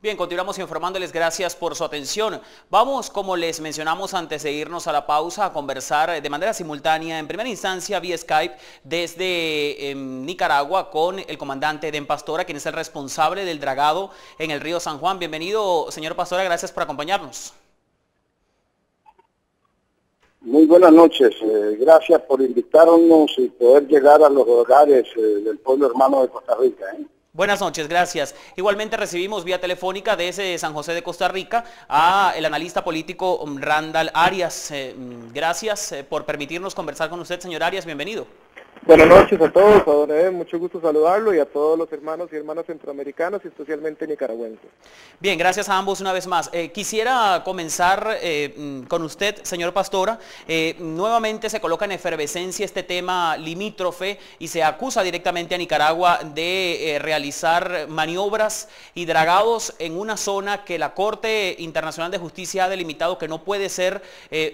Bien, continuamos informándoles, gracias por su atención. Vamos, como les mencionamos antes de irnos a la pausa, a conversar de manera simultánea, en primera instancia vía Skype, desde Nicaragua, con el comandante Den Pastora, quien es el responsable del dragado en el río San Juan. Bienvenido, señor Pastora, gracias por acompañarnos. Muy buenas noches, gracias por invitarnos y poder llegar a los hogares del pueblo hermano de Costa Rica. Buenas noches, gracias. Igualmente recibimos vía telefónica desde San José de Costa Rica a el analista político Randall Arias. Gracias por permitirnos conversar con usted, señor Arias, bienvenido. Buenas noches a todos, a don Eden, mucho gusto saludarlo y a todos los hermanos y hermanas centroamericanos y especialmente nicaragüenses. Bien, gracias a ambos una vez más. Quisiera comenzar con usted, señor Pastora. Nuevamente se coloca en efervescencia este tema limítrofe y se acusa directamente a Nicaragua de realizar maniobras y dragados en una zona que la Corte Internacional de Justicia ha delimitado que no puede ser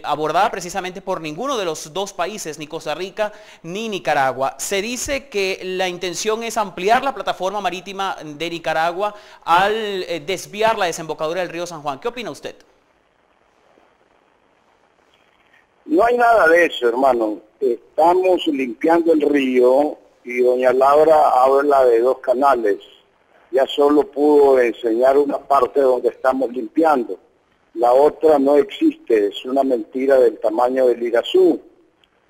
abordada precisamente por ninguno de los dos países, ni Costa Rica ni Nicaragua. Se dice que la intención es ampliar la plataforma marítima de Nicaragua al desviar la desembocadura del río San Juan. ¿Qué opina usted? No hay nada de eso, hermano. Estamos limpiando el río y doña Laura habla de 2 canales. Ya solo pudo enseñar una parte donde estamos limpiando. La otra no existe, es una mentira del tamaño del Irazú.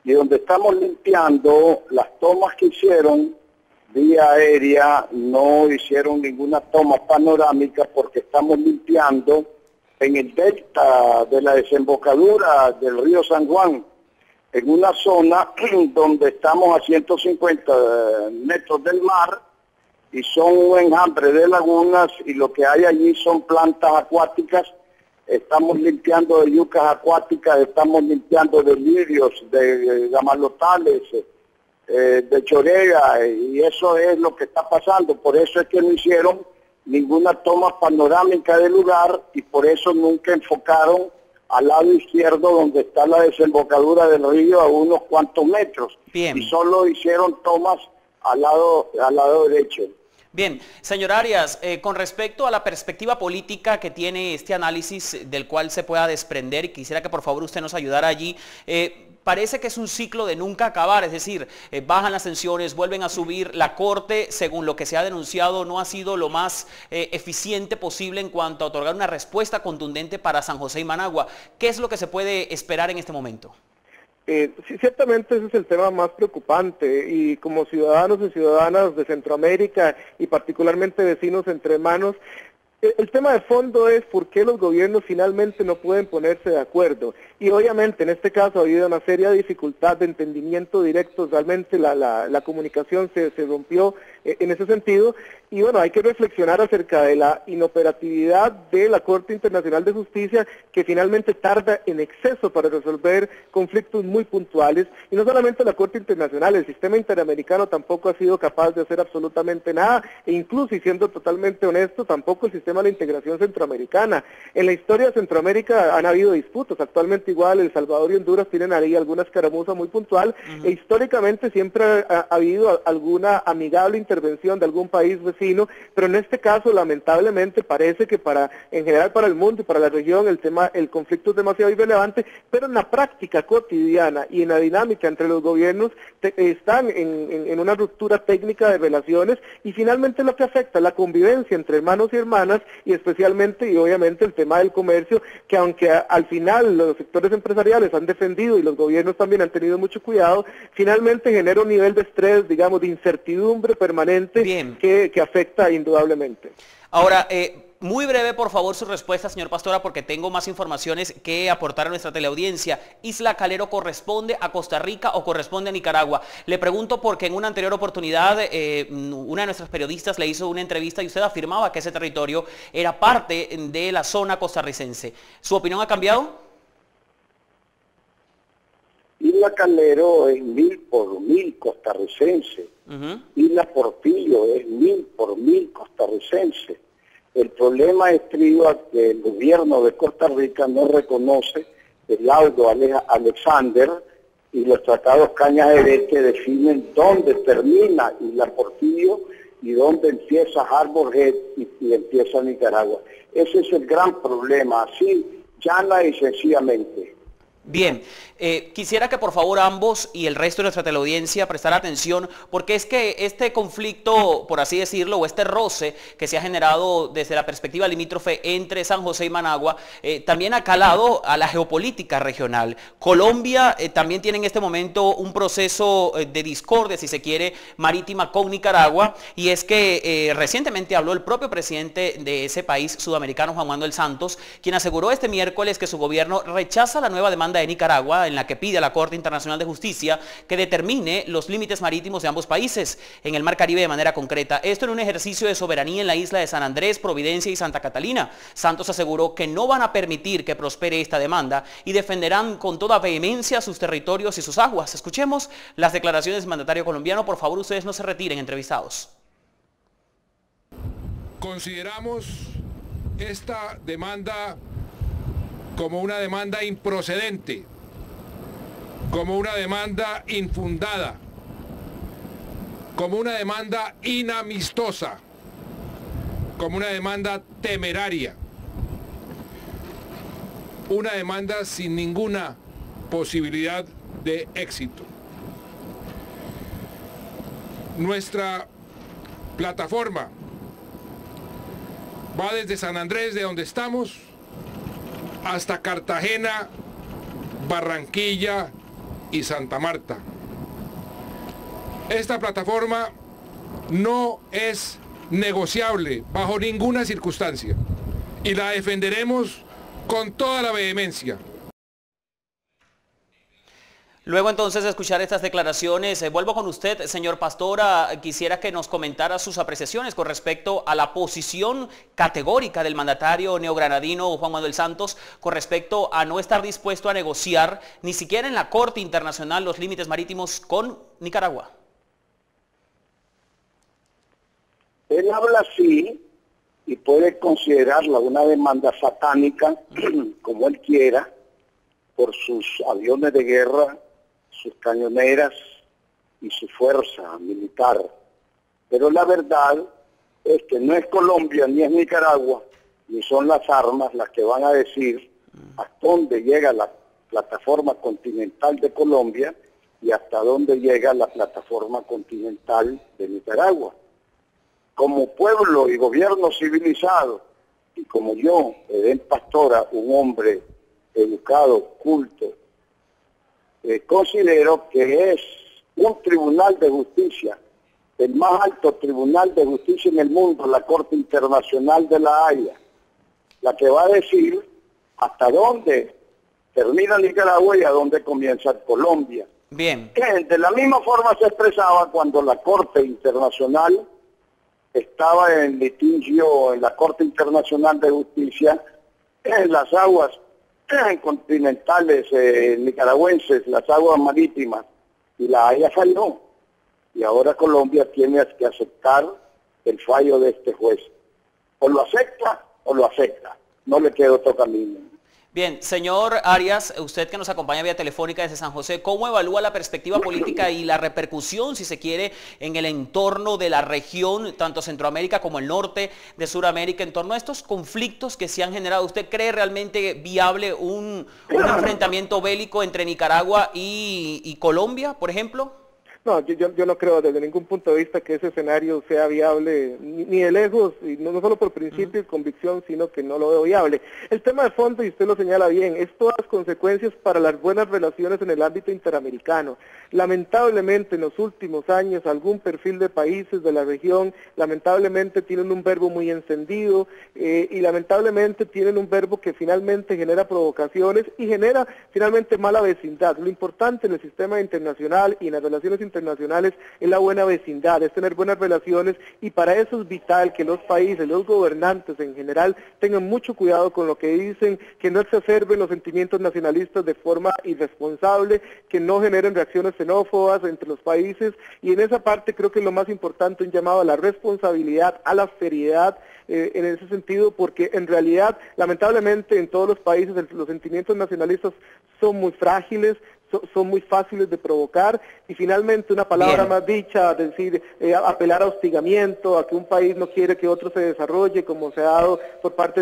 Y donde estamos limpiando, las tomas que hicieron vía aérea no hicieron ninguna toma panorámica porque estamos limpiando en el delta de la desembocadura del río San Juan, en una zona donde estamos a 150 metros del mar y son un enjambre de lagunas y lo que hay allí son plantas acuáticas. Estamos limpiando de yucas acuáticas, estamos limpiando de lirios, de gamalotales, de chorega, y eso es lo que está pasando. Por eso es que no hicieron ninguna toma panorámica del lugar y por eso nunca enfocaron al lado izquierdo donde está la desembocadura del río a unos cuantos metros. Bien. Y solo hicieron tomas al lado derecho. Bien, señor Arias, con respecto a la perspectiva política que tiene este análisis del cual se pueda desprender, y quisiera que por favor usted nos ayudara allí, parece que es un ciclo de nunca acabar, es decir, bajan las tensiones, vuelven a subir, la Corte, según lo que se ha denunciado, no ha sido lo más eficiente posible en cuanto a otorgar una respuesta contundente para San José y Managua. ¿Qué es lo que se puede esperar en este momento? Sí, ciertamente ese es el tema más preocupante y como ciudadanos y ciudadanas de Centroamérica y particularmente vecinos entre hermanos, el tema de fondo es por qué los gobiernos finalmente no pueden ponerse de acuerdo. Y obviamente en este caso ha habido una seria dificultad de entendimiento directo, realmente la comunicación se rompió en ese sentido. Y bueno, hay que reflexionar acerca de la inoperatividad de la Corte Internacional de Justicia, que finalmente tarda en exceso para resolver conflictos muy puntuales. Y no solamente la Corte Internacional, el sistema interamericano tampoco ha sido capaz de hacer absolutamente nada, e incluso, y siendo totalmente honesto, tampoco el sistema de la integración centroamericana. En la historia de Centroamérica han habido disputas, actualmente igual El Salvador y Honduras tienen ahí alguna escaramuza muy puntual, e históricamente siempre ha habido alguna amigable intervención de algún país vecino, pero en este caso lamentablemente parece que en general para el mundo y para la región el conflicto es demasiado irrelevante, pero en la práctica cotidiana y en la dinámica entre los gobiernos están en una ruptura técnica de relaciones y finalmente lo que afecta la convivencia entre hermanos y hermanas y especialmente y obviamente el tema del comercio, que aunque al final los sectores empresariales han defendido y los gobiernos también han tenido mucho cuidado, finalmente genera un nivel de estrés, digamos, de incertidumbre permanente que afecta indudablemente. Ahora, muy breve, por favor, su respuesta, señor Pastora, porque tengo más informaciones que aportar a nuestra teleaudiencia. ¿Isla Calero corresponde a Costa Rica o corresponde a Nicaragua? Le pregunto porque en una anterior oportunidad una de nuestras periodistas le hizo una entrevista y usted afirmaba que ese territorio era parte de la zona costarricense. ¿Su opinión ha cambiado? Isla Calero es 1000 por 1000 costarricense. Isla Portillo es 1000 por 1000 costarricense. El problema estriba que el gobierno de Costa Rica no reconoce el laudo Alexander y los tratados Cañaveral que definen dónde termina Isla Portillo y dónde empieza Harbor Head y empieza Nicaragua. Ese es el gran problema, así, llana y sencillamente. Bien, quisiera que por favor ambos y el resto de nuestra teleaudiencia prestara atención, porque es que este conflicto, por así decirlo, o este roce que se ha generado desde la perspectiva limítrofe entre San José y Managua, también ha calado a la geopolítica regional. Colombia también tiene en este momento un proceso de discordia, si se quiere, marítima con Nicaragua, y es que recientemente habló el propio presidente de ese país sudamericano, Juan Manuel Santos, quien aseguró este miércoles que su gobierno rechaza la nueva demanda de Nicaragua, en la que pide a la Corte Internacional de Justicia que determine los límites marítimos de ambos países en el Mar Caribe de manera concreta. Esto en un ejercicio de soberanía en la isla de San Andrés, Providencia y Santa Catalina. Santos aseguró que no van a permitir que prospere esta demanda y defenderán con toda vehemencia sus territorios y sus aguas. Escuchemos las declaraciones del mandatario colombiano. Por favor, ustedes no se retiren, entrevistados. Consideramos esta demanda como una demanda improcedente, como una demanda infundada, como una demanda inamistosa, como una demanda temeraria, una demanda sin ninguna posibilidad de éxito. Nuestra plataforma va desde San Andrés, de donde estamos, hasta Cartagena, Barranquilla y Santa Marta. Esta plataforma no es negociable bajo ninguna circunstancia y la defenderemos con toda la vehemencia. Luego entonces de escuchar estas declaraciones, vuelvo con usted, señor Pastora. Quisiera que nos comentara sus apreciaciones con respecto a la posición categórica del mandatario neogranadino Juan Manuel Santos con respecto a no estar dispuesto a negociar ni siquiera en la Corte Internacional los límites marítimos con Nicaragua. Él habla así y puede considerarla una demanda satánica, como él quiera, por sus aviones de guerra, sus cañoneras y su fuerza militar. Pero la verdad es que no es Colombia ni es Nicaragua, ni son las armas las que van a decir hasta dónde llega la plataforma continental de Colombia y hasta dónde llega la plataforma continental de Nicaragua. Como pueblo y gobierno civilizado, y como yo, Edén Pastora, un hombre educado, culto, considero que es un tribunal de justicia, el más alto tribunal de justicia en el mundo, la Corte Internacional de la Haya, la que va a decir hasta dónde termina Nicaragua y a dónde comienza Colombia. Bien. Que de la misma forma se expresaba cuando la Corte Internacional estaba en litigio en la Corte Internacional de Justicia en las aguas continentales nicaragüenses, las aguas marítimas, y la Haya falló. Y ahora Colombia tiene que aceptar el fallo de este juez. O lo acepta o lo acepta. No le queda otro camino. Bien, señor Arias, usted que nos acompaña vía telefónica desde San José, ¿cómo evalúa la perspectiva política y la repercusión, si se quiere, en el entorno de la región, tanto Centroamérica como el norte de Sudamérica, en torno a estos conflictos que se han generado? ¿Usted cree realmente viable un enfrentamiento bélico entre Nicaragua y Colombia, por ejemplo? No, yo no creo desde ningún punto de vista que ese escenario sea viable, ni de lejos, y no solo por principio y convicción, sino que no lo veo viable. El tema de fondo, y usted lo señala bien, es todas las consecuencias para las buenas relaciones en el ámbito interamericano. Lamentablemente en los últimos años algún perfil de países de la región, lamentablemente tienen un verbo muy encendido y lamentablemente tienen un verbo que finalmente genera provocaciones y genera finalmente mala vecindad. Lo importante en el sistema internacional y en las relaciones internacionales es la buena vecindad, es tener buenas relaciones, y para eso es vital que los países, los gobernantes en general tengan mucho cuidado con lo que dicen, que no exacerben los sentimientos nacionalistas de forma irresponsable, que no generen reacciones xenófobas entre los países, y en esa parte creo que es lo más importante, un llamado a la responsabilidad, a la seriedad, en ese sentido, porque en realidad, lamentablemente, en todos los países los sentimientos nacionalistas son muy frágiles, son muy fáciles de provocar, y finalmente una palabra Bien. más dicha, decir, apelar a hostigamiento, a que un país no quiere que otro se desarrolle, como se ha dado por parte